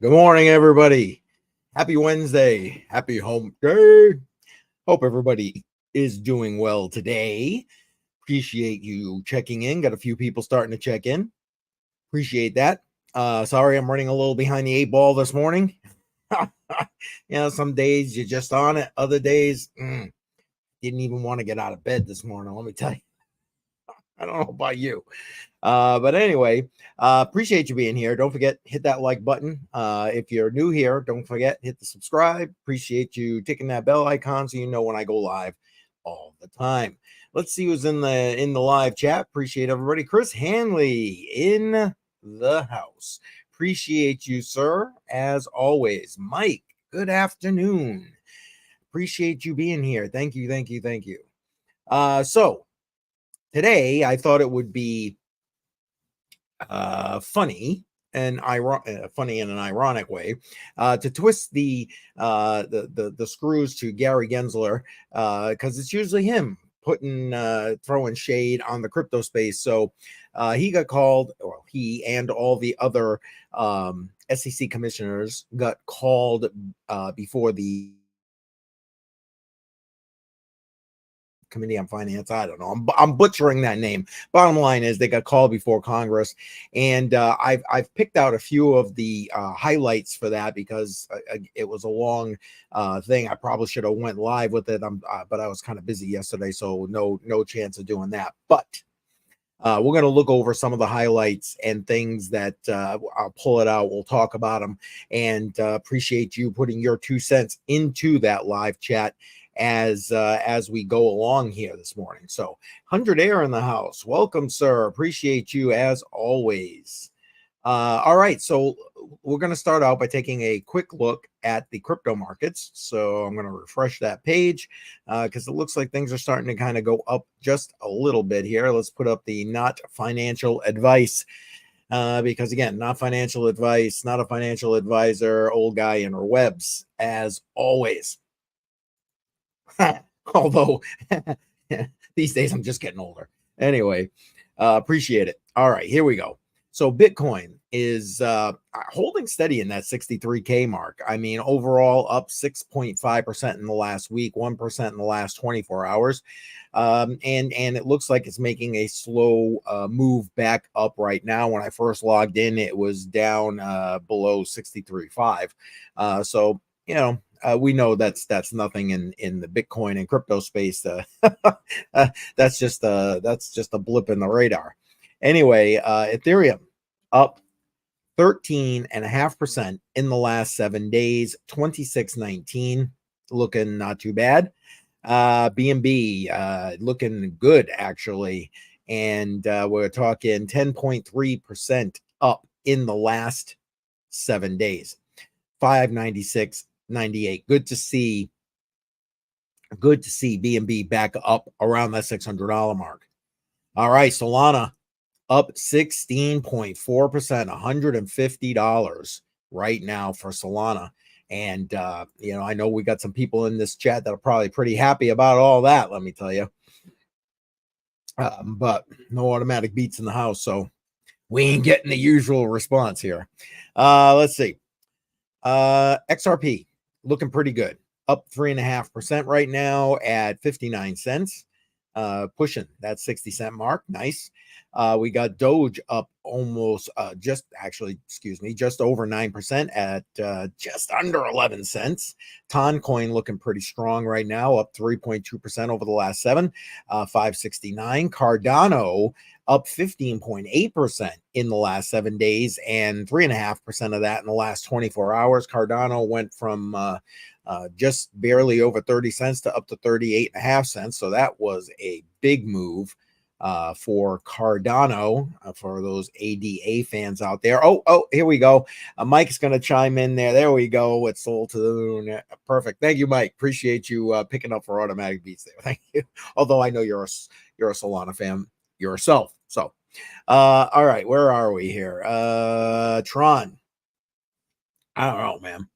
Good morning, everybody. Happy Wednesday. Happy hump day. Hope everybody is doing well today. Appreciate you checking in. Got a few people starting to check in. Appreciate that. Sorry, I'm running a little behind the 8 ball this morning. Some days you're just on it. Other days, didn't even want to get out of bed this morning. Let me tell you. I don't know about you. But anyway, appreciate you being here. Don't forget, hit that like button. If you're new here, don't forget, hit the subscribe. Appreciate you ticking that bell icon so you know when I go live all the time. Let's see who's in the live chat. Appreciate everybody. Chris Hanley in the house. Appreciate you, sir, as always. Mike, good afternoon. Appreciate you being here. Thank you. So today I thought it would be funny in an ironic way, to twist the screws to Gary Gensler, because it's usually him throwing shade on the crypto space. So he got called, or he and all the other SEC commissioners got called before the Committee on Finance. I don't know. I'm butchering that name. Bottom line is they got called before Congress, and I've picked out a few of the highlights for that because it was a long thing. I probably should have went live with it, but I was kind of busy yesterday, so no chance of doing that. But we're going to look over some of the highlights and things that I'll pull it out. We'll talk about them, and appreciate you putting your 2 cents into that live chat as we go along here this morning. So 100 Air in the house. Welcome, sir. Appreciate you as always. All right, so we're going to start out by taking a quick look at the crypto markets. So I'm going to refresh that page because it looks like things are starting to kind of go up just a little bit here. Let's put up the not financial advice, because again, not financial advice, not a financial advisor, old guy interwebs as always. Although these days I'm just getting older. Anyway, appreciate it. All right, here we go. So Bitcoin is holding steady in that 63K mark. I mean, overall up 6.5% in the last week, 1% in the last 24 hours. And it looks like it's making a slow move back up right now. When I first logged in, it was down below 63.5. So, we know that's nothing in the Bitcoin and crypto space. That's just a blip in the radar. Anyway, Ethereum up 13.5% in the last 7 days, 26.19, looking not too bad. BNB looking good actually, and we're talking 10.3% up in the last 7 days, 596.98. Good to see BNB back up around that $600 mark. All right, Solana up 16.4%, $150 right now for Solana. And I know we got some people in this chat that are probably pretty happy about all that, let me tell you. But no automatic beats in the house, so we ain't getting the usual response here. Let's see. XRP looking pretty good, up 3.5% right now at 59 cents, pushing that 60-cent mark. Nice. We got Doge up almost just over 9% at just under 11 cents. Toncoin looking pretty strong right now, up 3.2% over the last 7, 569. Cardano up 15.8% in the last 7 days, and 3.5% of that in the last 24 hours. Cardano went from just barely over 30 cents to up to 38.5 cents. So that was a big move for Cardano, for those ADA fans out there. Oh, here we go. Mike's going to chime in there. There we go. It's sold to the moon. Perfect. Thank you, Mike. Appreciate you picking up for automatic beats there. Thank you. Although I know you're a Solana fan yourself. So, all right, where are we here? Tron. I don't know, man.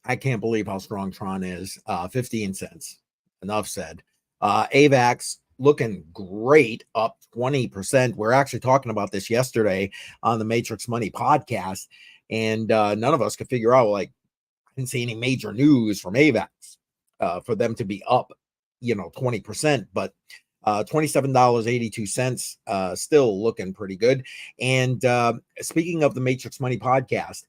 I can't believe how strong Tron is. 15 cents. Enough said. AVAX looking great, up 20%. We're actually talking about this yesterday on the Matrix Money podcast. And none of us could figure out, like, I didn't see any major news from AVAX for them to be up, 20%, but $27.82, still looking pretty good. And speaking of the Matrix Money podcast,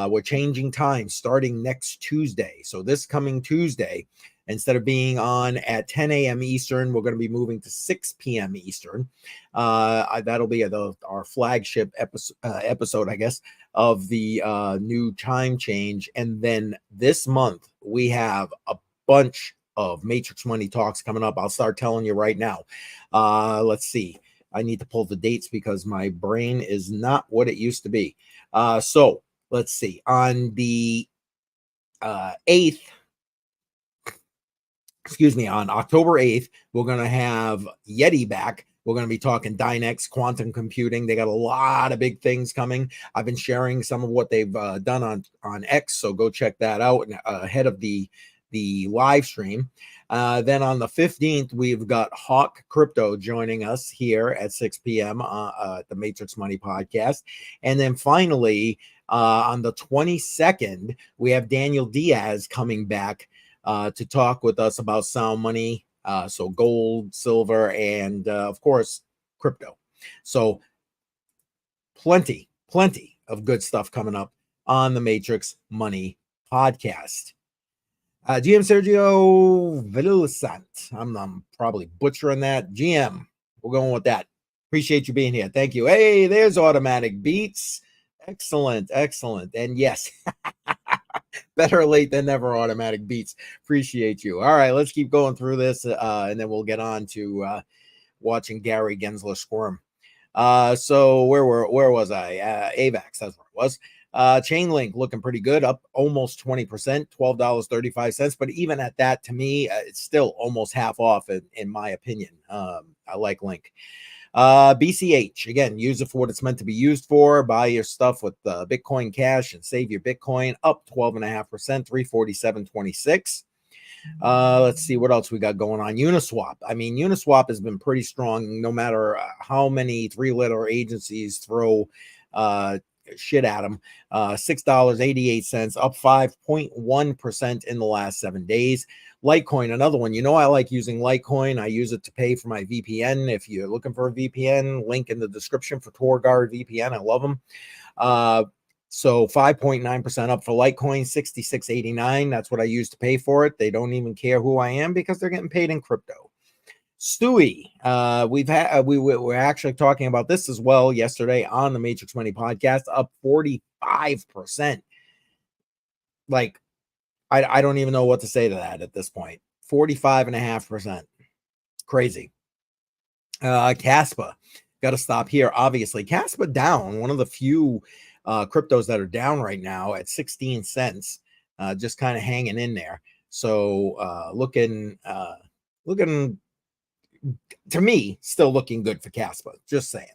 we're changing time starting next Tuesday. So this coming Tuesday, instead of being on at 10 a.m. Eastern, we're going to be moving to 6 p.m. Eastern. That'll be our flagship episode, I guess, of the new time change. And then this month, we have a bunch of Matrix Money talks coming up. I'll start telling you right now. Let's see. I need to pull the dates because my brain is not what it used to be. So let's see. On the 8th, on October 8th, we're going to have Yeti back. We're going to be talking Dynex, quantum computing. They got a lot of big things coming. I've been sharing some of what they've done on X, so go check that out ahead of the live stream. Then on the 15th, we've got Hawk Crypto joining us here at 6 p.m. At the Matrix Money podcast. And then finally, on the 22nd, we have Daniel Diaz coming back to talk with us about sound money, so gold, silver, and of course, crypto. So plenty of good stuff coming up on the Matrix Money podcast. GM Sergio Villasant. I'm probably butchering that. GM, we're going with that. Appreciate you being here. Thank you. Hey, there's Automatic Beats. Excellent. And yes, better late than never, Automatic Beats. Appreciate you. All right, let's keep going through this, and then we'll get on to watching Gary Gensler squirm. So where was I? AVAX, that's where it was. Chainlink looking pretty good, up almost 20%, $12.35. But even at that, to me, it's still almost half off in my opinion. I like Link. BCH, again, use it for what it's meant to be used for. Buy your stuff with Bitcoin Cash and save your Bitcoin, up 12.5%, 347.26. Let's see what else we got going on. Uniswap. I mean, Uniswap has been pretty strong no matter how many three-letter agencies throw shit at them. $6.88, up 5.1% in the last 7 days. Litecoin, another one. I like using Litecoin. I use it to pay for my VPN. If you're looking for a VPN, link in the description for Torguard VPN. I love them. So 5.9% up for Litecoin, 66.89. That's what I use to pay for it. They don't even care who I am because they're getting paid in crypto. Stewie, we were actually talking about this as well yesterday on the Matrix Money podcast, up 45%. Like, I don't even know what to say to that at this point. 45.5%. Crazy. Caspa, got to stop here. Obviously, Caspa down, one of the few cryptos that are down right now at 16 cents, just kind of hanging in there. So looking to me, still looking good for Caspa. Just saying.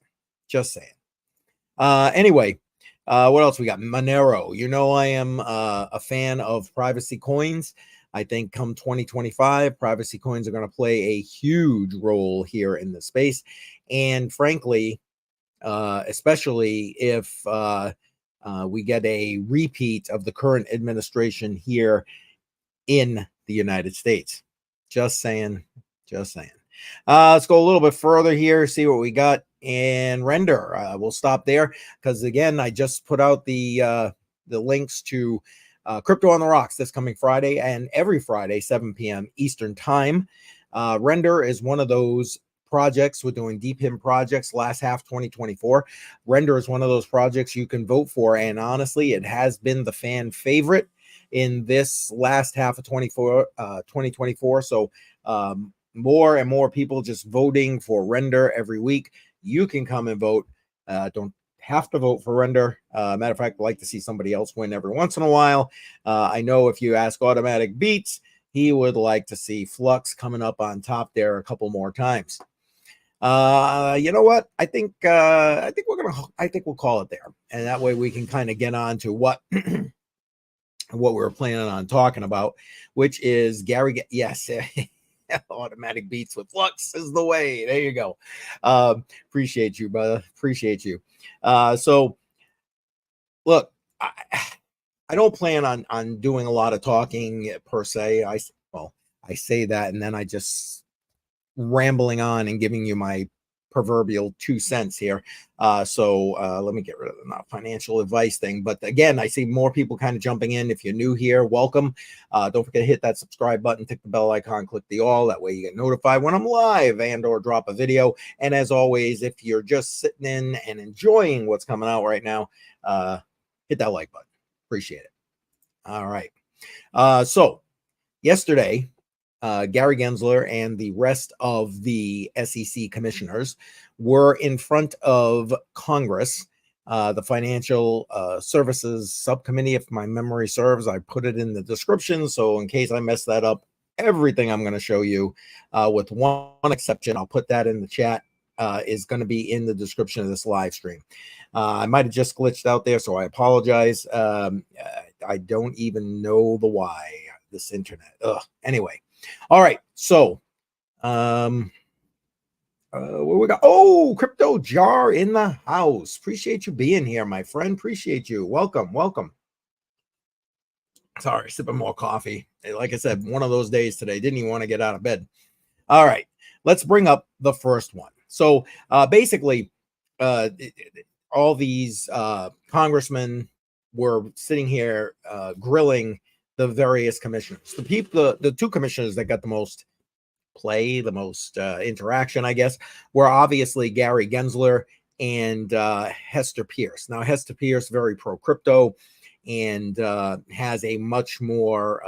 Anyway, what else we got? Monero. I am a fan of privacy coins. I think come 2025, privacy coins are going to play a huge role here in the space. And frankly, especially if we get a repeat of the current administration here in the United States. Just saying. Let's go a little bit further here, see what we got in Render. We'll stop there because, again, I just put out the links to Crypto on the Rocks this coming Friday and every Friday, 7 p.m. Eastern Time. Render is one of those projects. We're doing DPIM projects last half 2024. Render is one of those projects you can vote for, and honestly, it has been the fan favorite in this last half of 2024. So more and more people just voting for Render every week. You can come and vote. Don't have to vote for Render. Matter of fact, I'd like to see somebody else win every once in a while. I know if you ask Automatic Beats, he would like to see Flux coming up on top there a couple more times. You know what? I think we'll call it there, and that way we can kind of get on to what what we're planning on talking about, which is Gary. Yes. Automatic Beats with Flux is the way. There you go. Appreciate you, brother. Appreciate you. So look, I don't plan on doing a lot of talking per se. I say that and then I just rambling on and giving you my proverbial 2 cents here. So let me get rid of the not financial advice thing. But again, I see more people kind of jumping in. If you're new here, welcome. Don't forget to hit that subscribe button, tick the bell icon, click the all. That way you get notified when I'm live and or drop a video. And as always, if you're just sitting in and enjoying what's coming out right now, hit that like button. Appreciate it. All right. So yesterday, Gary Gensler and the rest of the SEC commissioners were in front of Congress, the Financial Services Subcommittee, if my memory serves. I put it in the description, so in case I mess that up, everything I'm going to show you, with one exception, I'll put that in the chat, is going to be in the description of this live stream. I might have just glitched out there, so I apologize. I don't even know the why. This internet. Anyway. All right, so what we got? Oh, Crypto Jar in the house. Appreciate you being here, my friend. Appreciate you. Welcome, welcome. Sorry, sipping more coffee. Like I said, one of those days today. Didn't even want to get out of bed. All right, let's bring up the first one. So basically, all these congressmen were sitting here grilling the various commissioners. The two commissioners that got the most play, the most interaction, I guess, were obviously Gary Gensler and Hester Pierce. Now, Hester Pierce, very pro crypto, and has a much more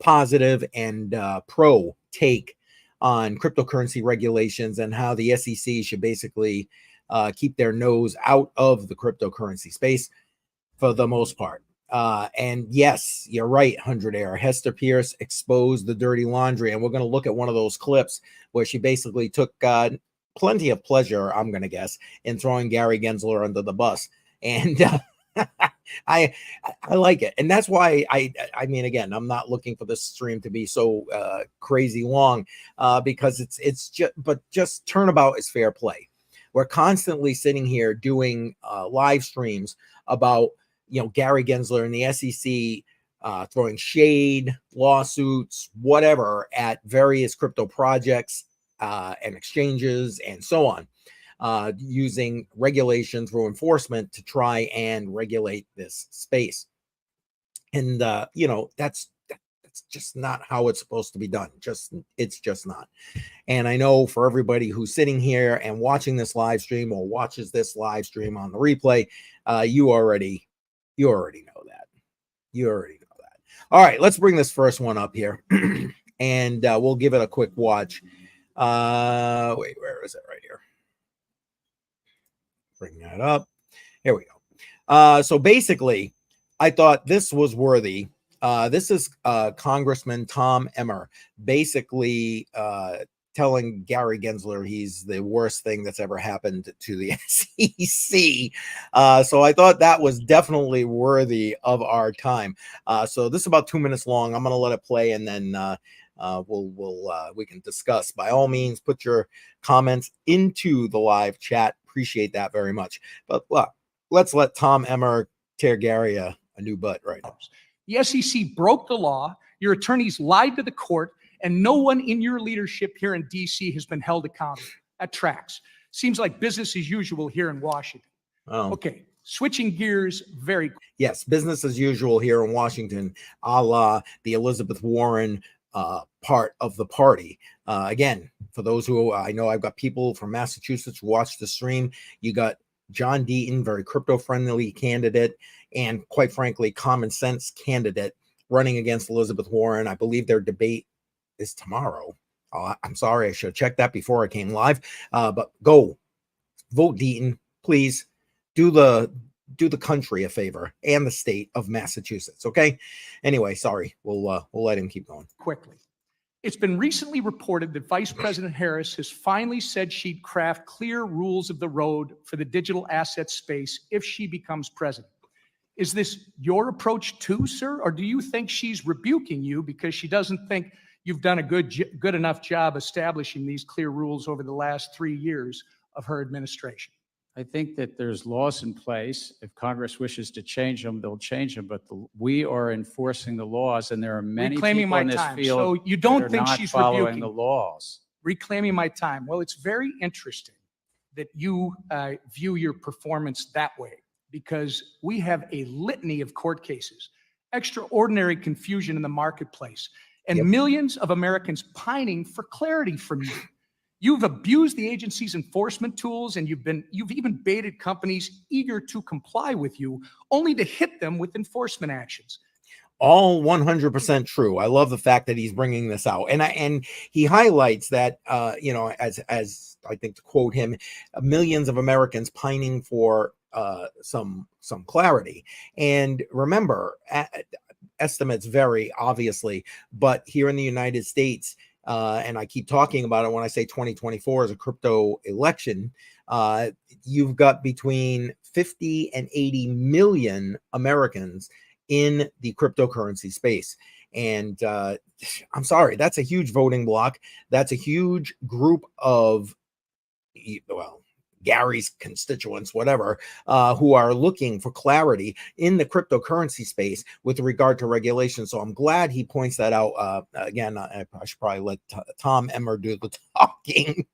positive and pro take on cryptocurrency regulations and how the SEC should basically keep their nose out of the cryptocurrency space for the most part. And yes, you're right, 100 Air. Hester Pierce exposed the dirty laundry, and we're going to look at one of those clips where she basically took plenty of pleasure, I'm going to guess, in throwing Gary Gensler under the bus. And I like it, and that's why I mean, again, I'm not looking for this stream to be so crazy long, because it's just turnabout is fair play. We're constantly sitting here doing live streams about, you know, Gary Gensler and the SEC throwing shade, lawsuits, whatever, at various crypto projects and exchanges and so on, using regulation through enforcement to try and regulate this space. And, you know, that's just not how it's supposed to be done. It's just not. And I know for everybody who's sitting here and watching this live stream or watches this live stream on the replay, you already know that. You already know that. All right, let's bring this first one up here, and we'll give it a quick watch. Wait, where is it? Right here. Bring that up. Here we go. So basically, I thought this was worthy. This is Congressman Tom Emmer basically telling Gary Gensler he's the worst thing that's ever happened to the SEC. So I thought that was definitely worthy of our time. So this is about 2 minutes long. I'm going to let it play, and then we can discuss. By all means, put your comments into the live chat. Appreciate that very much. But let's let Tom Emmer tear Gary a new butt right now. The SEC broke the law. Your attorneys lied to the court, and no one in your leadership here in D.C. has been held accountable. That tracks. Seems like business as usual here in Washington. Oh. Okay, switching gears very quickly. Yes, business as usual here in Washington, a la the Elizabeth Warren part of the party. Again, for those who I know, I've got people from Massachusetts who watch the stream. You got John Deaton, very crypto-friendly candidate, and quite frankly, common sense candidate running against Elizabeth Warren. I believe their debate is tomorrow. I'm sorry, I should have checked that before I came live. But go vote Deaton, please. Do the country a favor and the state of Massachusetts. Okay. Anyway, sorry. We'll let him keep going quickly. It's been recently reported that Vice President Harris has finally said she'd craft clear rules of the road for the digital asset space if she becomes president. Is this your approach too, sir? Or do you think she's rebuking you because she doesn't think you've done a good enough job establishing these clear rules over the last 3 years of her administration? I think that there's laws in place. If Congress wishes to change them, they'll change them. But we are enforcing the laws, and there are many Reclaiming people my in this time. field So you don't that are think not she's following rebuking? the laws. Reclaiming my time. Well, it's very interesting that you view your performance that way, because we have a litany of court cases, extraordinary confusion in the marketplace, and millions of Americans pining for clarity from you. You've abused the agency's enforcement tools, and you've even baited companies eager to comply with you, only to hit them with enforcement actions. All 100% true. I love the fact that he's bringing this out, and he highlights that as I think, to quote him, millions of Americans pining for some clarity. And remember, estimates vary, obviously, but here in the United States, and I keep talking about it when I say 2024 is a crypto election, you've got between 50 and 80 million Americans in the cryptocurrency space. And I'm sorry, that's a huge voting block. That's a huge group of, well, Gary's constituents, whatever, who are looking for clarity in the cryptocurrency space with regard to regulation. So I'm glad he points that out. Again, I should probably let Tom Emmer do the talking.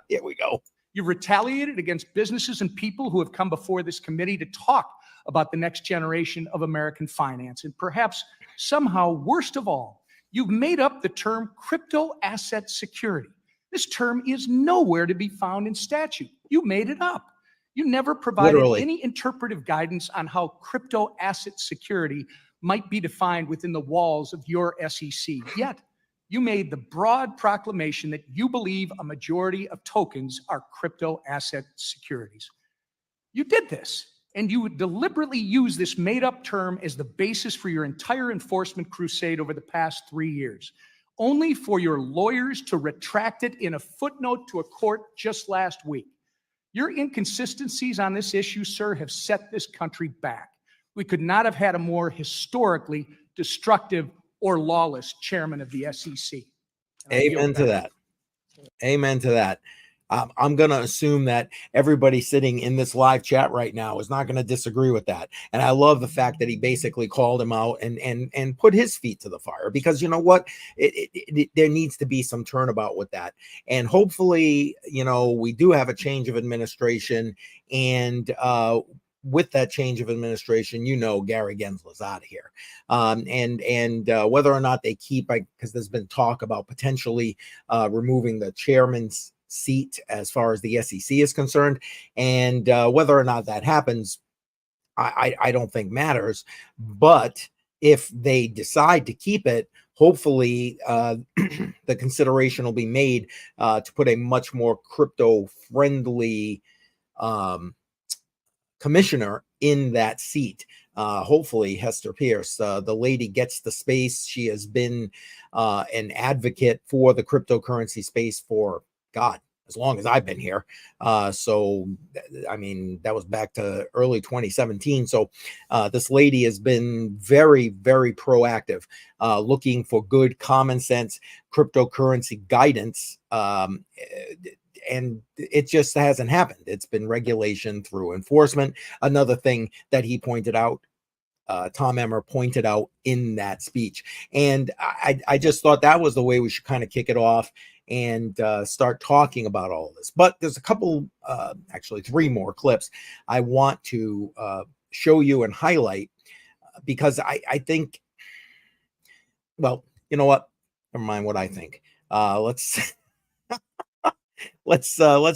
Here we go. You've retaliated against businesses and people who have come before this committee to talk about the next generation of American finance. And perhaps somehow, worst of all, you've made up the term crypto asset security. This term is nowhere to be found in statute. You made it up. You never provided any interpretive guidance on how crypto asset security might be defined within the walls of your SEC. Yet, you made the broad proclamation that you believe a majority of tokens are crypto asset securities. You did this, and you would deliberately use this made-up term as the basis for your entire enforcement crusade over the past 3 years, only for your lawyers to retract it in a footnote to a court just last week. Your inconsistencies on this issue, sir, have set this country back. We could not have had a more historically destructive or lawless chairman of the SEC. Amen to that. Amen to that. I'm going to assume that everybody sitting in this live chat right now is not going to disagree with that. And I love the fact that he basically called him out and put his feet to the fire, because you know what? There needs to be some turnabout with that. And hopefully, we do have a change of administration, and with that change of administration, Gary Gensler's out of here. And whether or not they keep, because there's been talk about potentially removing the chairman's seat as far as the SEC is concerned, and whether or not that happens, I don't think matters. But if they decide to keep it, hopefully the consideration will be made to put a much more crypto friendly commissioner in that seat. Hopefully Hester Pierce, the lady, gets the space. She has been an advocate for the cryptocurrency space for, God, as long as I've been here. So, I mean, that was back to early 2017. So this lady has been very, very proactive, looking for good common sense cryptocurrency guidance. And it just hasn't happened. It's been regulation through enforcement. Another thing that he pointed out, Tom Emmer pointed out in that speech. And I just thought that was the way we should kind of kick it off and start talking about all of this. But there's a couple, actually 3 more clips I want to show you and highlight, because I think, well, you know what? Never mind what I think. Let's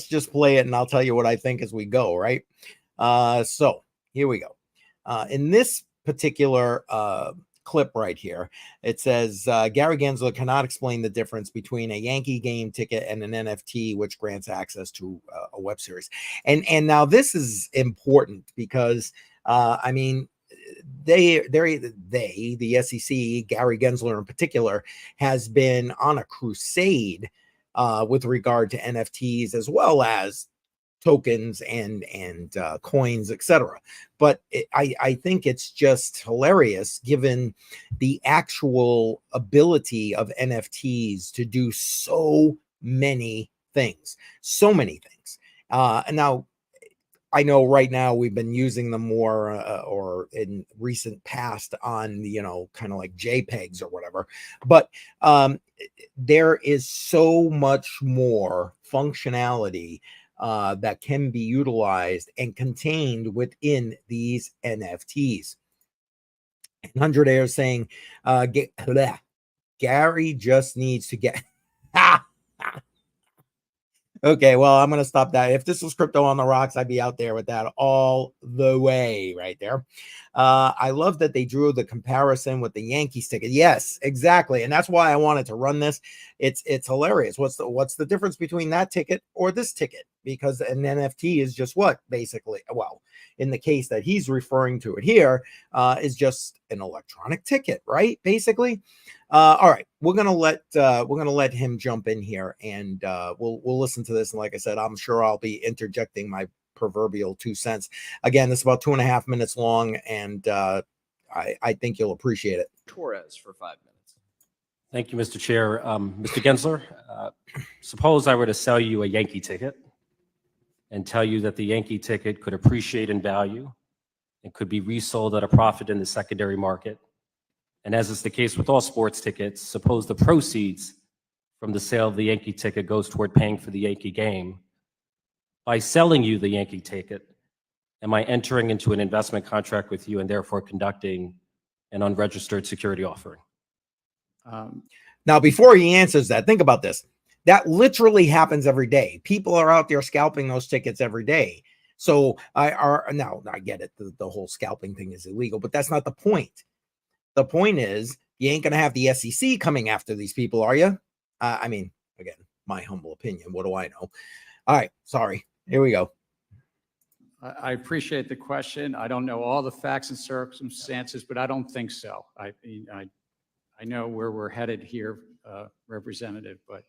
just play it, and I'll tell you what I think as we go, right? So here we go. In this particular clip right here, it says Gary Gensler cannot explain the difference between a Yankee game ticket and an NFT, which grants access to a web series. And now this is important because I mean, the SEC, Gary Gensler in particular, has been on a crusade with regard to NFTs, as well as tokens and coins, etc. But I think it's just hilarious, given the actual ability of NFTs to do so many things. And now I know right now we've been using them more or in recent past on, kind of like JPEGs or whatever. But there is so much more functionality that can be utilized and contained within these NFTs. 100 Air saying, Gary just needs to get. Okay, well, I'm going to stop that. If this was crypto on the rocks, I'd be out there with that all the way right there. I love that they drew the comparison with the Yankees ticket. Yes, exactly. And that's why I wanted to run this. It's hilarious. What's the difference between that ticket or this ticket? Because an NFT is just what, basically, well, in the case that he's referring to it here, is just an electronic ticket, right? Basically. All right, we're gonna let him jump in here, and we'll listen to this. And like I said, I'm sure I'll be interjecting my proverbial 2 cents. Again, this is about 2.5 minutes long, and I think you'll appreciate it. Torres for 5 minutes. Thank you, Mr. Chair. Mr. Gensler, suppose I were to sell you a Yankee ticket and tell you that the Yankee ticket could appreciate in value and could be resold at a profit in the secondary market. And as is the case with all sports tickets, suppose the proceeds from the sale of the Yankee ticket goes toward paying for the Yankee game. By selling you the Yankee ticket, am I entering into an investment contract with you and therefore conducting an unregistered security offering? Now, before he answers that, think about this. That literally happens every day. People are out there scalping those tickets every day. So now I get it. The whole scalping thing is illegal, but that's not the point. The point is, you ain't going to have the SEC coming after these people, are you? I mean, again, my humble opinion. What do I know? All right. Sorry. Here we go. I appreciate the question. I don't know all the facts and circumstances, but I don't think so. I know where we're headed here, Representative, but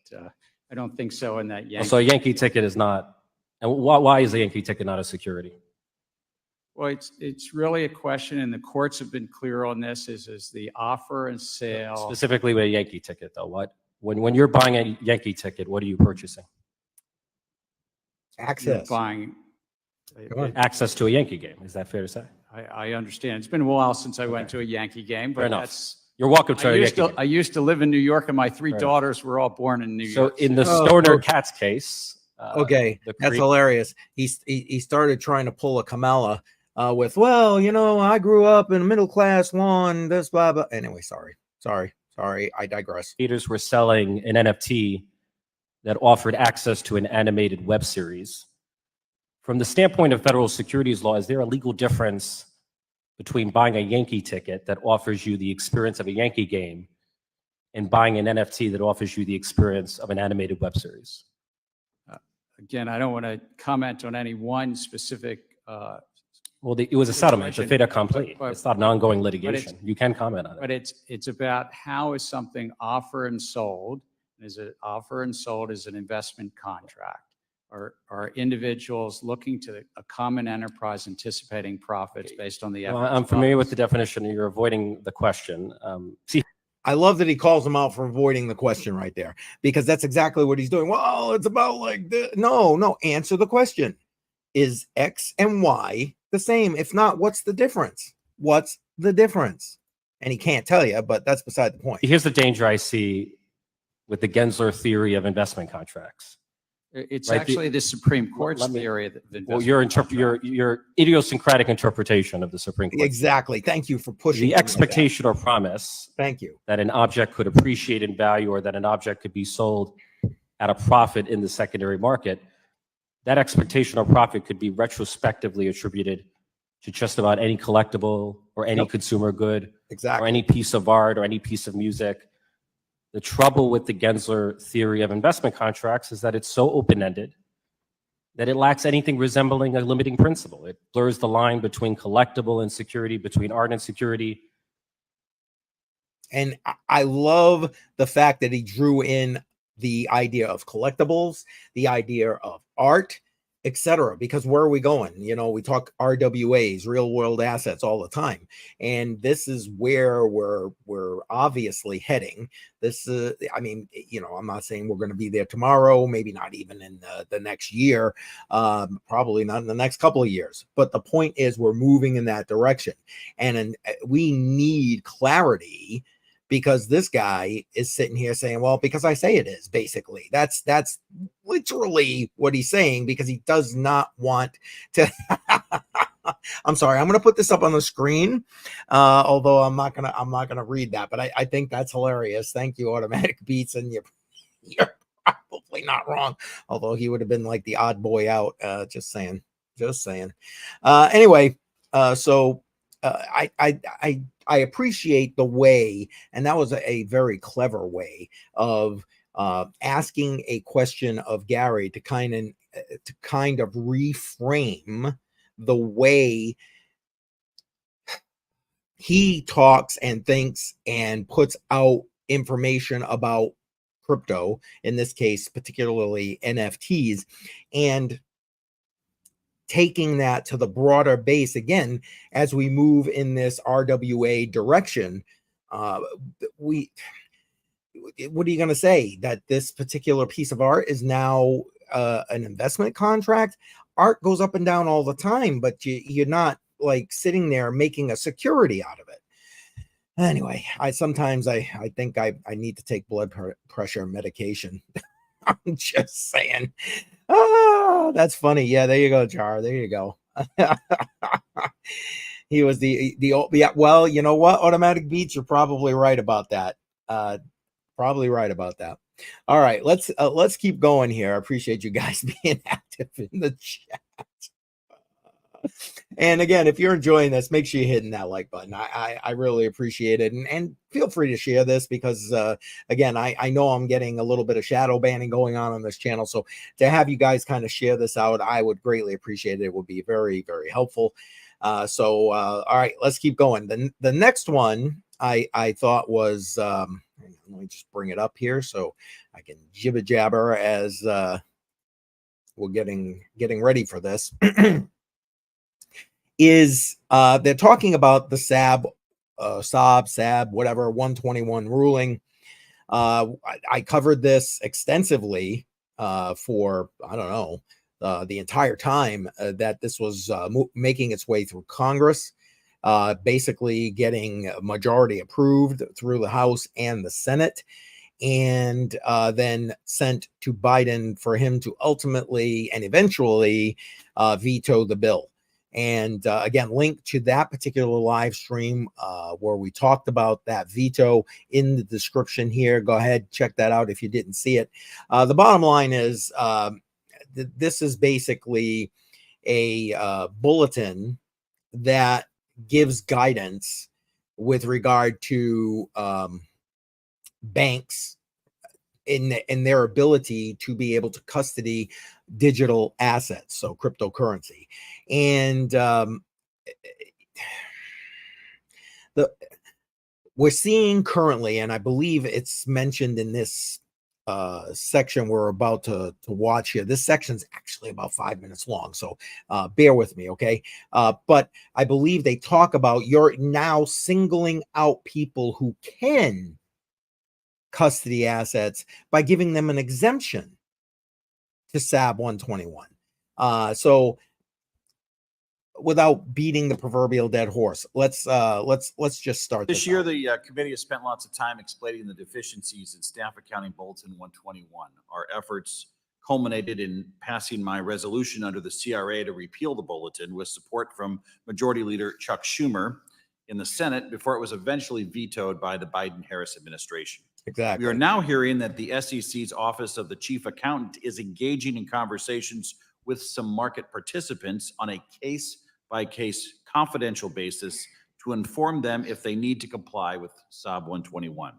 I don't think so in that Yankee. So a Yankee ticket is not, and why is a Yankee ticket not a security? Well, it's really a question, and the courts have been clear on this, is the offer and sale. Specifically with a Yankee ticket, though, when you're buying a Yankee ticket, what are you purchasing? Access. You're buying Access to a Yankee game. Is that fair to say? I understand. It's been a while since I went to a Yankee game, Fair but enough. that's. You're welcome to a Yankee game. I used to live in New York, and my three Fair daughters were all born in New York. So in the Oh, Stoner okay. Cats case, Okay, that's hilarious. He started trying to pull a Kamala with, well, I grew up in a middle class lawn, this blah blah. Anyway, sorry, I digress. creators were selling an NFT that offered access to an animated web series. From the standpoint of federal securities law, is there a legal difference between buying a Yankee ticket that offers you the experience of a Yankee game and buying an NFT that offers you the experience of an animated web series? Again, I don't want to comment on any one specific. Well, it was a settlement. It's a fait accompli. But- It's not an ongoing litigation. You can comment on it. But it's about how is something offered and sold? Is it offered and sold as an investment contract? Or are individuals looking to a common enterprise anticipating profits based on the Well, efforts? I'm familiar with the definition. You're avoiding the question. See, I love that he calls him out for avoiding the question right there, because that's exactly what he's doing. Well, it's about like this. No, answer the question. Is X and Y the same? If not, what's the difference? What's the difference? And he can't tell you, but that's beside the point. here's the danger I see with the Gensler theory of investment contracts. It's Right, actually the Supreme Court's let me- theory of the Well, investment contract. your idiosyncratic interpretation of the Supreme Court. Exactly. Thank you for pushing The me like that. expectation or promise Thank you. that an object could appreciate in value or that an object could be sold at a profit in the secondary market, that expectation or profit could be retrospectively attributed to just about any collectible or any Yep. consumer good or Exactly. any piece of art or any piece of music. The trouble with the Gensler theory of investment contracts is that it's so open-ended that it lacks anything resembling a limiting principle. It blurs the line between collectible and security, between art and security. And I love the fact that he drew in the idea of collectibles, the idea of art, etc. Because where are we going? You know, we talk RWAs, real world assets, all the time, and this is where we're obviously heading. This I mean, you know, I'm not saying we're going to be there tomorrow, maybe not even in the next year, probably not in the next couple of years, but the point is we're moving in that direction, and we need clarity, because this guy is sitting here saying, well, because I say it is. Basically, that's literally what he's saying, because he does not want to. I'm sorry, I'm gonna put this up on the screen, although I'm not gonna read that, but I think that's hilarious. Thank you, Automatic Beats, and you're probably not wrong, although he would have been like the odd boy out. Just saying. Anyway, so I appreciate the way, and that was a very clever way of asking a question of Gary to kind of reframe the way he talks and thinks and puts out information about crypto, in this case particularly NFTs, and taking that to the broader base again as we move in this RWA direction. What are you going to say? That this particular piece of art is now an investment contract? Art goes up and down all the time, but you're not like sitting there making a security out of it. Anyway, I sometimes think I need to take blood pressure medication. I'm just saying. Oh, that's funny. Yeah, there you go, Jar. There you go. He was yeah. Well, you know what? Automatic Beats, you're probably right about that. Probably right about that. All right, let's keep going here. I appreciate you guys being active in the chat. And again, if you're enjoying this, make sure you're hitting that like button. I really appreciate it. And feel free to share this, because again, I know I'm getting a little bit of shadow banning going on this channel. So to have you guys kind of share this out, I would greatly appreciate it. It would be very, very helpful. All right, let's keep going. The next one I thought was, let me just bring it up here so I can jibber jabber as we're getting ready for this. Is they're talking about the SAB, whatever, 121 ruling. I covered this extensively for, I don't know, the entire time that this was making its way through Congress, basically getting a majority approved through the House and the Senate, and then sent to Biden for him to ultimately and eventually veto the bill. And again, link to that particular live stream where we talked about that veto in the description here. Go ahead, check that out if you didn't see it. The bottom line is this is basically a bulletin that gives guidance with regard to banks in their ability to be able to custody digital assets, so cryptocurrency. And we're seeing currently, and I believe it's mentioned in this section we're about to watch here. This section's actually about 5 minutes long, so bear with me, okay? But I believe they talk about you're now singling out people who can custody assets by giving them an exemption to SAB 121. So without beating the proverbial dead horse, let's just start this year. The committee has spent lots of time explaining the deficiencies in Staff Accounting Bulletin 121. Our efforts culminated in passing my resolution under the CRA to repeal the bulletin, with support from Majority Leader Chuck Schumer in the Senate, before it was eventually vetoed by the Biden-Harris administration. Exactly. We are now hearing that the SEC's Office of the Chief Accountant is engaging in conversations with some market participants on a case-by-case confidential basis to inform them if they need to comply with SAB 121.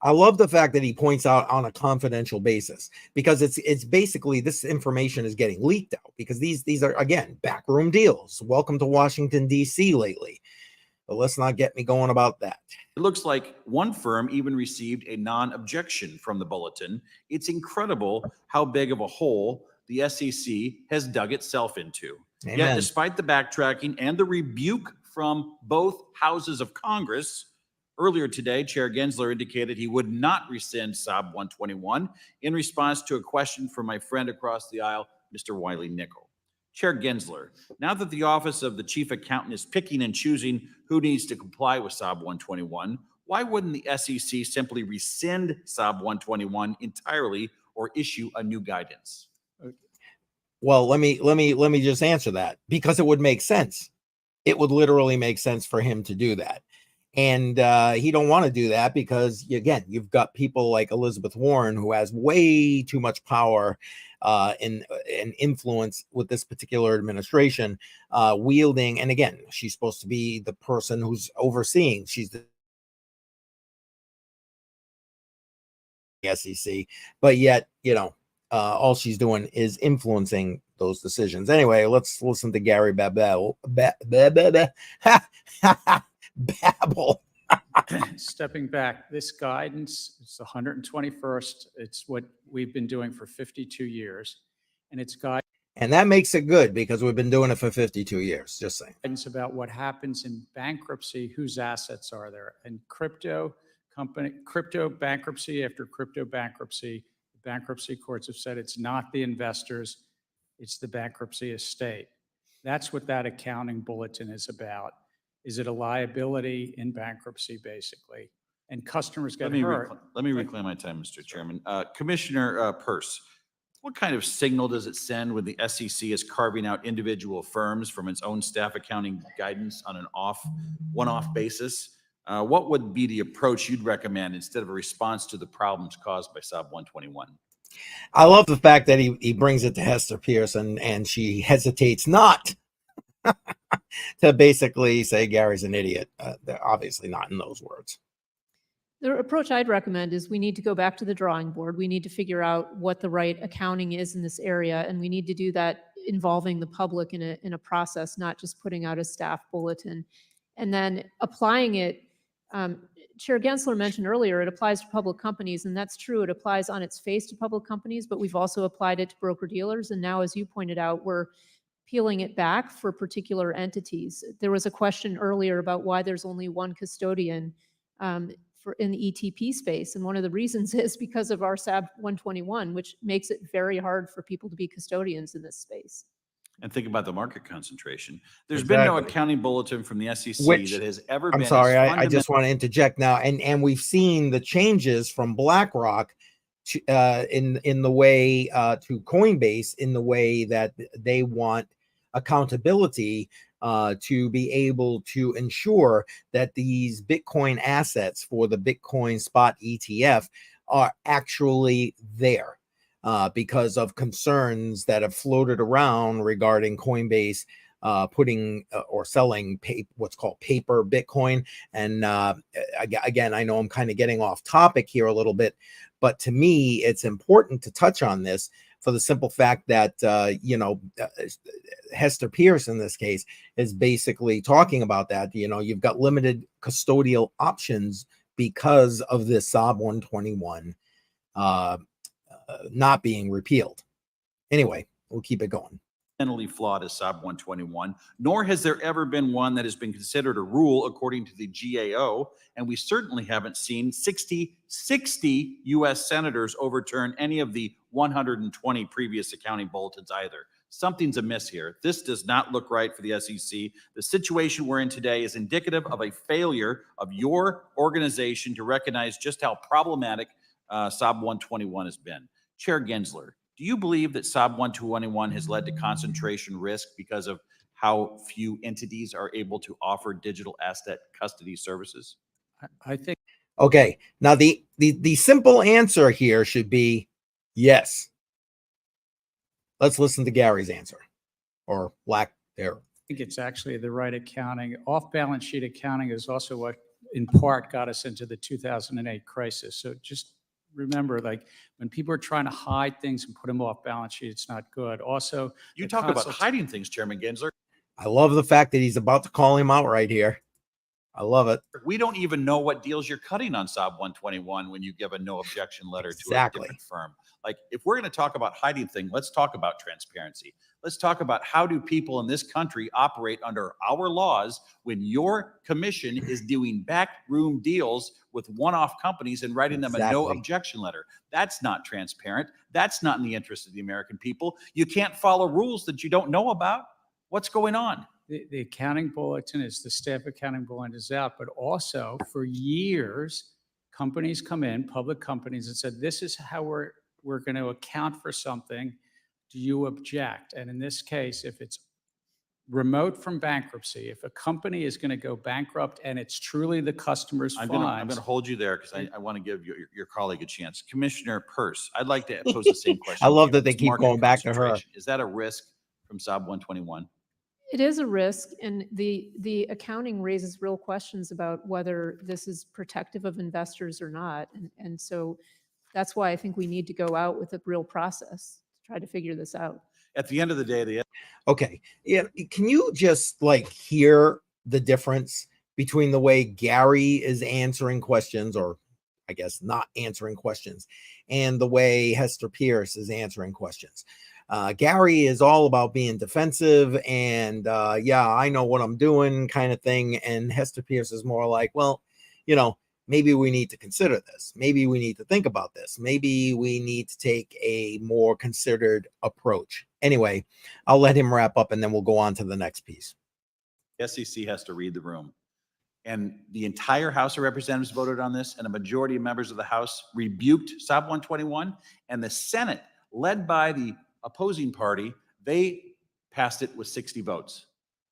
I love the fact that he points out on a confidential basis, because it's basically this information is getting leaked out, because these are, again, backroom deals. Welcome to Washington, D.C. lately. But let's not get me going about that. It looks like one firm even received a non-objection from the bulletin. It's incredible how big of a hole the SEC has dug itself into. Amen. Yet, despite the backtracking and the rebuke from both houses of Congress, earlier today, Chair Gensler indicated he would not rescind SOB 121 in response to a question from my friend across the aisle, Mr. Wiley Nickel. Chair Gensler, now that the office of the chief accountant is picking and choosing who needs to comply with SOB 121, why wouldn't the SEC simply rescind SOB 121 entirely or issue a new guidance? Well, let me just answer that, because it would make sense. It would literally make sense for him to do that. And he don't want to do that because, again, you've got people like Elizabeth Warren, who has way too much power and influence with this particular administration, wielding. And again, she's supposed to be the person who's overseeing. She's the SEC, but yet, all she's doing is influencing those decisions. Anyway, let's listen to Gary Babel. Babble. Stepping back, this guidance is the 121st. It's what we've been doing for 52 years. And it's And that makes it good because we've been doing it for 52 years. Just saying. guidance about what happens in bankruptcy, whose assets are there. And crypto bankruptcy after crypto bankruptcy, the bankruptcy courts have said it's not the investors, it's the bankruptcy estate. That's what that accounting bulletin is about. Is it a liability in bankruptcy, basically? And customers get hurt. Let me reclaim my time, Mr. Chairman. Commissioner Peirce, what kind of signal does it send when the SEC is carving out individual firms from its own staff accounting guidance on an one-off basis? What would be the approach you'd recommend instead of a response to the problems caused by SOB 121? I love the fact that he brings it to Hester Pierce and she hesitates not to basically say Gary's an idiot. They're obviously not in those words. The approach I'd recommend is we need to go back to the drawing board. We need to figure out what the right accounting is in this area, and we need to do that involving the public in a process, not just putting out a staff bulletin. And then applying it, Chair Gensler mentioned earlier, it applies to public companies, and that's true. It applies on its face to public companies, but we've also applied it to broker-dealers, and now, as you pointed out, we're peeling it back for particular entities. There was a question earlier about why there's only one custodian in the ETP space. And one of the reasons is because of our SAB 121, which makes it very hard for people to be custodians in this space. And think about the market concentration. There's been no accounting bulletin from the SEC that has ever been. I'm sorry, I just want to interject now. And we've seen the changes from BlackRock to, in the way to Coinbase, in the way that they want accountability to be able to ensure that these Bitcoin assets for the Bitcoin spot ETF are actually there, because of concerns that have floated around regarding Coinbase putting or selling what's called paper Bitcoin. And again, I know I'm kind of getting off topic here a little bit, but to me, it's important to touch on this for the simple fact that, Hester Pierce in this case is basically talking about that. You've got limited custodial options because of this SOB 121 not being repealed. Anyway, we'll keep it going. Fundamentally flawed as SOB 121, nor has there ever been one that has been considered a rule according to the GAO, and we certainly haven't seen 60 U.S. senators overturn any of the 120 previous accounting bulletins either. Something's amiss here. This does not look right for the SEC. The situation we're in today is indicative of a failure of your organization to recognize just how problematic SOB 121 has been. Chair Gensler, do you believe that SOB 121 has led to concentration risk because of how few entities are able to offer digital asset custody services? I think. Okay, now the simple answer here should be yes. Let's listen to Gary's answer, or lack thereof. I think it's actually the right accounting. Off-balance sheet accounting is also what, in part, got us into the 2008 crisis. So just remember, like, when people are trying to hide things and put them off balance sheet, it's not good. Also, you talk about hiding things, Chairman Gensler. I love the fact that he's about to call him out right here. I love it. We don't even know what deals you're cutting on Sob 121 when you give a no objection letter to a Exactly. different firm. Like, if we're going to talk about hiding things, let's talk about transparency. Let's talk about how do people in this country operate under our laws when your commission is doing backroom deals with one-off companies and writing them a no Exactly. objection letter. That's not transparent. That's not in the interest of the American people. You can't follow rules that you don't know about. What's going on? The accounting bulletin is the staff accounting bulletin is out, but also for years, companies come in, public companies, and said, this is how we're going to account for something. Do you object? And in this case, if it's remote from bankruptcy, if a company is going to go bankrupt and it's truly the customer's I'm funds. going to hold you there because I want to give your colleague a chance. Commissioner Peirce, I'd like to pose the same question. I love to you. that they It's keep market going back to her. concentration. Is that a risk from Sob 121? It is a risk, and the accounting raises real questions about whether this is protective of investors or not. And so that's why I think we need to go out with a real process to try to figure this out. At the end of the day, Okay. Yeah. Can you just like hear the difference between the way Gary is answering questions, or I guess not answering questions, and the way Hester Peirce is answering questions? Gary is all about being defensive and yeah, I know what I'm doing kind of thing. And Hester Peirce is more like, well, maybe we need to consider this. Maybe we need to think about this. Maybe we need to take a more considered approach. Anyway, I'll let him wrap up and then we'll go on to the next piece. the SEC has to read the room. And the entire House of Representatives voted on this, and a majority of members of the House rebuked Sob 121, and the Senate, led by the opposing party, they passed it with 60 votes,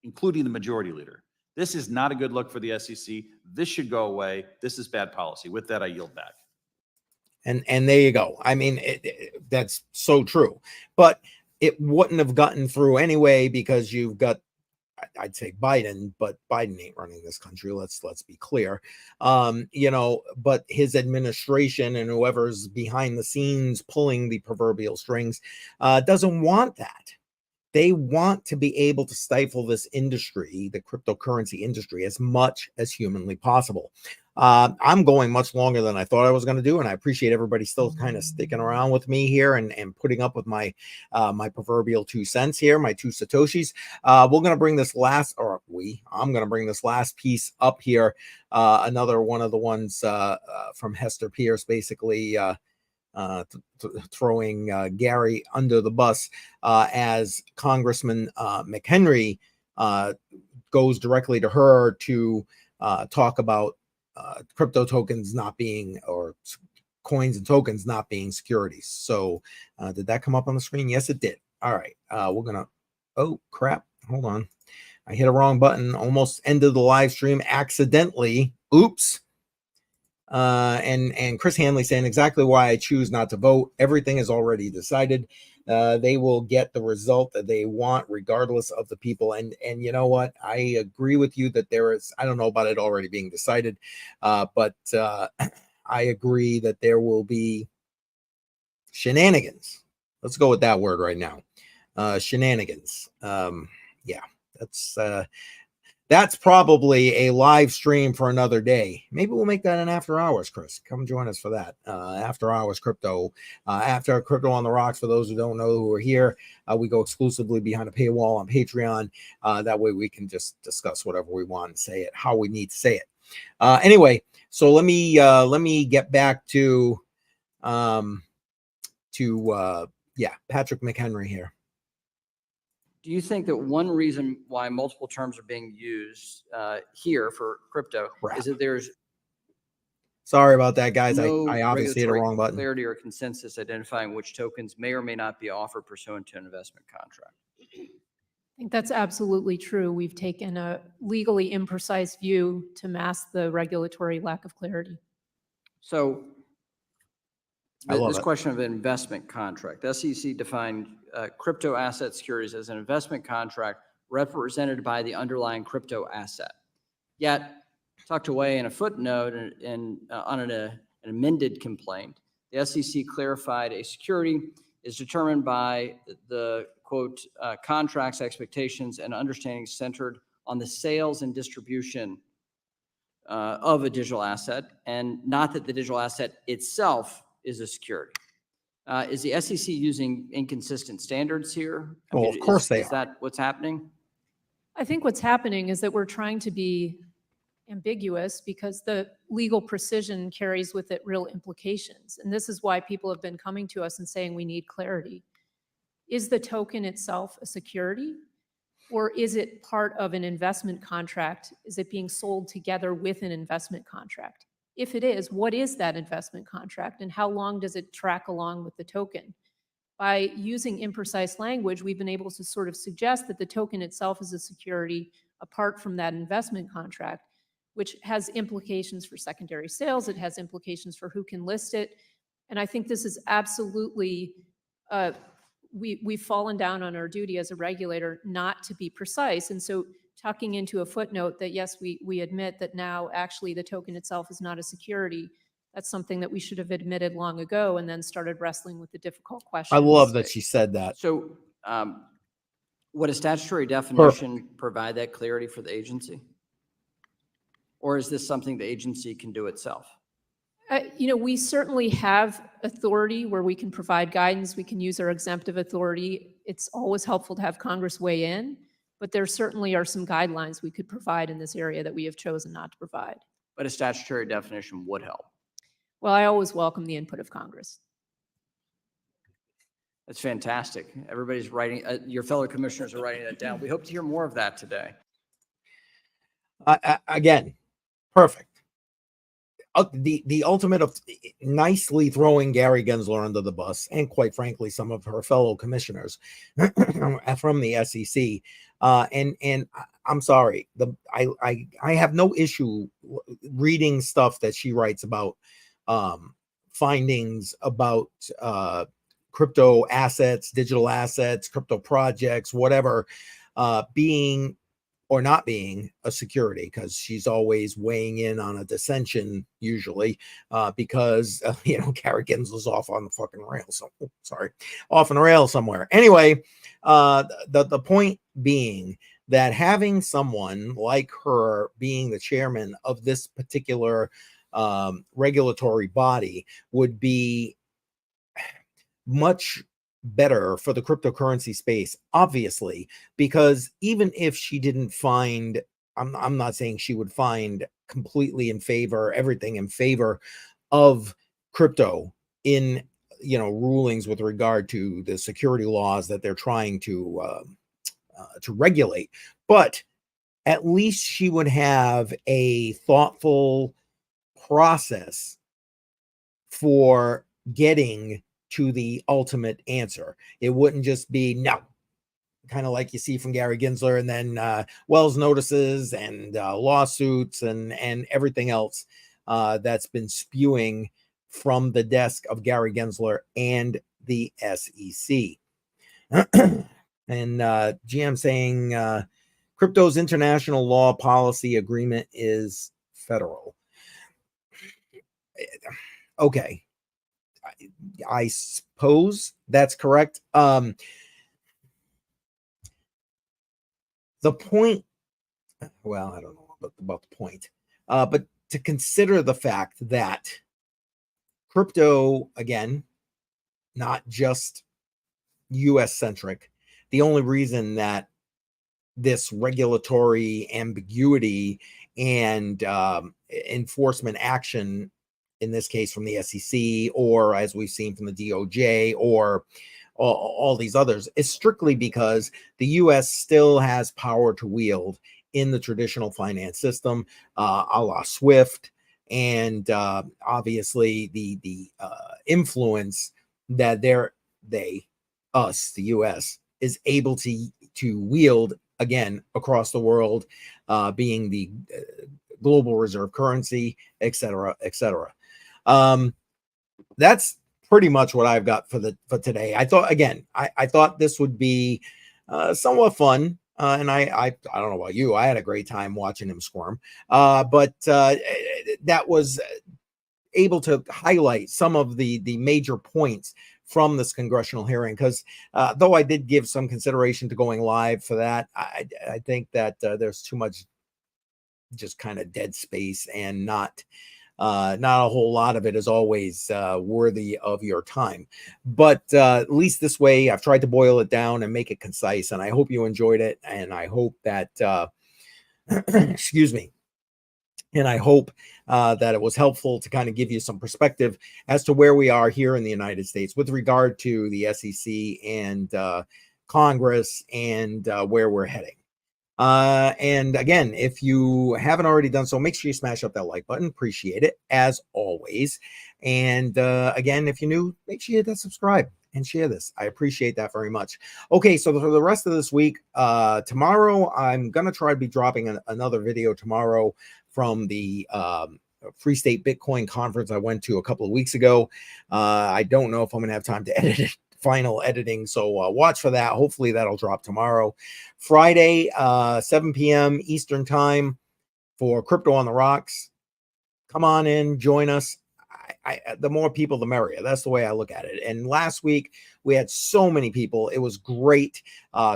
including the majority leader. This is not a good look for the SEC. This should go away. This is bad policy. With that, I yield back. And there you go. I mean, that's so true. But it wouldn't have gotten through anyway because you've got, I'd say Biden, but Biden ain't running this country. Let's be clear. But his administration and whoever's behind the scenes pulling the proverbial strings doesn't want that. They want to be able to stifle this industry, the cryptocurrency industry, as much as humanly possible. I'm going much longer than I thought I was going to do, and I appreciate everybody still kind of sticking around with me here and putting up with my my proverbial 2 cents here, my 2 Satoshis. I'm going to bring this last piece up here. Another one of the ones from Hester Peirce, basically throwing Gary under the bus as Congressman McHenry goes directly to her to talk about crypto tokens not being, or coins and tokens not being securities. So did that come up on the screen? Yes, it did. All right. We're going to, oh, crap. Hold on. I hit a wrong button. Almost ended the live stream accidentally. Oops. And Chris Hanley saying exactly why I choose not to vote. Everything is already decided. They will get the result that they want regardless of the people. And you know what? I agree with you that there is, I don't know about it already being decided, but I agree that there will be shenanigans. Let's go with that word right now. Shenanigans. Yeah, that's probably a live stream for another day. Maybe we'll make that an after hours, Chris. Come join us for that. After hours crypto. After Crypto on the Rocks, for those who don't know who are here, we go exclusively behind a paywall on Patreon. That way we can just discuss whatever we want and say it how we need to say it. Anyway, so let me get back to Patrick McHenry here. Do you think that one reason why multiple terms are being used here for crypto is that there's sorry about that, guys? no I obviously hit a wrong button. clarity or consensus identifying which tokens may or may not be offered pursuant to an investment contract? I think that's absolutely true. We've taken a legally imprecise view to mask the regulatory lack of clarity. So I love this it. question of an investment contract, the SEC defined crypto asset securities as an investment contract represented by the underlying crypto asset. Yet, tucked away in a footnote on an amended complaint, the SEC clarified a security is determined by the quote contracts, expectations, and understandings centered on the sales and distribution of a digital asset, and not that the digital asset itself is a security. Is the SEC using inconsistent standards here? Well, of course they is are. that what's happening? I think what's happening is that we're trying to be ambiguous because the legal precision carries with it real implications. And this is why people have been coming to us and saying we need clarity. Is the token itself a security? Or is it part of an investment contract? Is it being sold together with an investment contract? If it is, what is that investment contract and how long does it track along with the token? By using imprecise language, we've been able to sort of suggest that the token itself is a security apart from that investment contract, which has implications for secondary sales. It has implications for who can list it. And I think this is absolutely, we've fallen down on our duty as a regulator not to be precise. And so tucking into a footnote that, yes, we admit that now actually the token itself is not a security, that's something that we should have admitted long ago and then started wrestling with the difficult questions. I love that she said that. So would a statutory definition provide that clarity for the agency? Or is this something the agency can do itself? We certainly have authority where we can provide guidance. We can use our exemptive authority. It's always helpful to have Congress weigh in, but there certainly are some guidelines we could provide in this area that we have chosen not to provide. But a statutory definition would help. Well, I always welcome the input of Congress. That's fantastic. Everybody's writing, your fellow commissioners are writing that down. We hope to hear more of that today. Again, perfect. The ultimate of nicely throwing Gary Gensler under the bus, and quite frankly, some of her fellow commissioners from the SEC. And I'm sorry, I have no issue reading stuff that she writes about findings about crypto assets, digital assets, crypto projects, whatever, being or not being a security, because she's always weighing in on a dissension usually, because Gary Gensler's off on the fucking rail. So off on the rail somewhere. Anyway, the point being that having someone like her being the chairman of this particular regulatory body would be much better for the cryptocurrency space, obviously, because even if she didn't find, I'm not saying she would find completely in favor, everything in favor of crypto in, rulings with regard to the security laws that they're trying to regulate, but at least she would have a thoughtful process for getting to the ultimate answer. It wouldn't just be no, kind of like you see from Gary Gensler, and then Wells notices and lawsuits and everything else that's been spewing from the desk of Gary Gensler and the SEC. And GM saying crypto's international law policy agreement is federal. Okay. I suppose that's correct. The point, well, I don't know about the point, but to consider the fact that crypto, again, not just US centric, the only reason that this regulatory ambiguity and enforcement action, in this case from the SEC, or as we've seen from the DOJ, or all these others, is strictly because the US still has power to wield in the traditional finance system, a la SWIFT, and obviously the influence that the US is able to wield, again, across the world, being the global reserve currency, et cetera, et cetera. That's pretty much what I've got for today. I thought this would be somewhat fun. And I don't know about you, I had a great time watching him squirm. But that was able to highlight some of the major points from this congressional hearing, because though I did give some consideration to going live for that, I think that there's too much just kind of dead space, and not a whole lot of it is always worthy of your time. But at least this way, I've tried to boil it down and make it concise, and I hope you enjoyed it. And I hope that, excuse me, and I hope that it was helpful to kind of give you some perspective as to where we are here in the United States with regard to the SEC and Congress, and where we're heading. And again, if you haven't already done so, make sure you smash up that like button. Appreciate it, as always. And again, if you're new, make sure you hit that subscribe and share this. I appreciate that very much. Okay, so for the rest of this week, tomorrow, I'm going to try to be dropping another video tomorrow from the Free State Bitcoin conference I went to a couple of weeks ago. I don't know if I'm going to have time to edit it. Final editing, so watch for that. Hopefully that'll drop tomorrow. Friday, 7 p.m. Eastern time for Crypto on the Rocks. Come on in, join us. The more people, the merrier. That's the way I look at it. And last week we had so many people. It was great.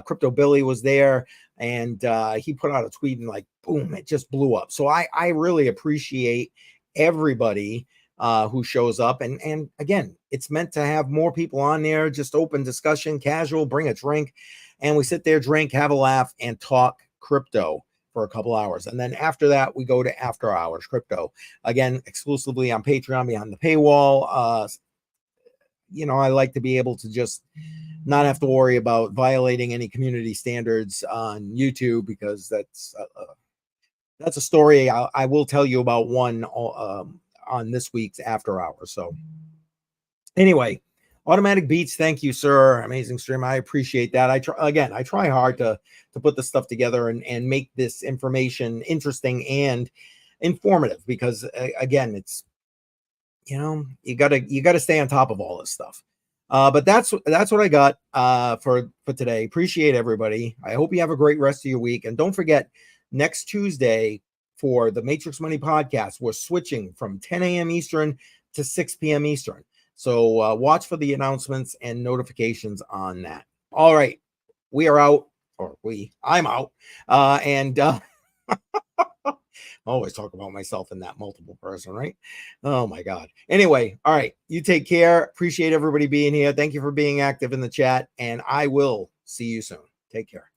Crypto Billy was there, and he put out a tweet, and like, boom, it just blew up. So I really appreciate everybody who shows up. And again, it's meant to have more people on there, just open discussion, casual, bring a drink, and we sit there, drink, have a laugh, and talk crypto for a couple hours. And then after that, we go to after hours crypto, again, exclusively on Patreon behind the paywall. You know, I like to be able to just not have to worry about violating any community standards on YouTube, because that's a story I will tell you about one on this week's after hours. So anyway, Automatic Beats, thank you, sir. Amazing stream. I appreciate that. I try hard to put this stuff together and make this information interesting and informative, because again, it's, you know, you gotta stay on top of all this stuff. But that's what I got for today. Appreciate everybody. I hope you have a great rest of your week. And don't forget, next Tuesday for the Matrix Money podcast, we're switching from 10 a.m. Eastern to 6 p.m. Eastern. So watch for the announcements and notifications on that. All right, we are out, or I'm out. I always talk about myself in that multiple person, right? Oh my God. Anyway, all right, you take care. Appreciate everybody being here. Thank you for being active in the chat, and I will see you soon. Take care.